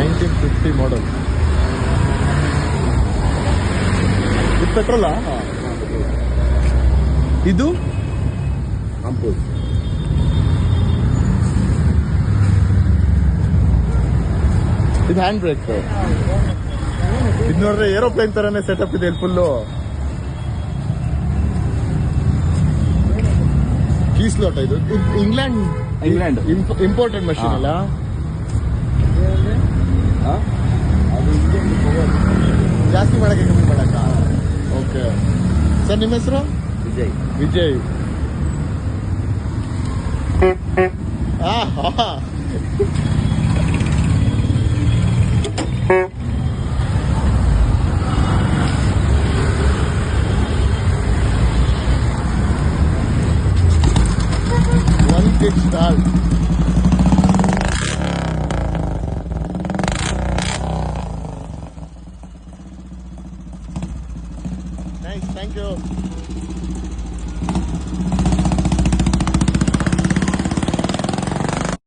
1950 ಮಾಡಲ್. ಇದು ಪೆಟ್ರೋಲಾ? ಇದು ಆಂಪೂಲ್. ಇದು ಹ್ಯಾಂಡ್ ಬ್ರೇಕ್. ಇದು ನೋಡ್ರೆ ಏರೋಪ್ಲೇನ್ ತರನೇ ಸೆಟಪ್ ಇದೆ ಫುಲ್ಲು. ಕೀ ಸ್ಲಾಟ್ ಇದು ಇಂಗ್ಲೆಂಡ್ ಇಂಪೋರ್ಟೆಡ್ ಮಷೀನ್ ಅಲ್ಲ? ಜಾಸ್ತಿ ಮಾಡಕ್ಕೆ ಕಮ್ಮಿ ಮಾಡಕ್ಕ? ಓಕೆ ಸರ್, ನಿಮ್ಮ ಹೆಸರು? Vijay. Vijay. One kick start. Nice, thank you.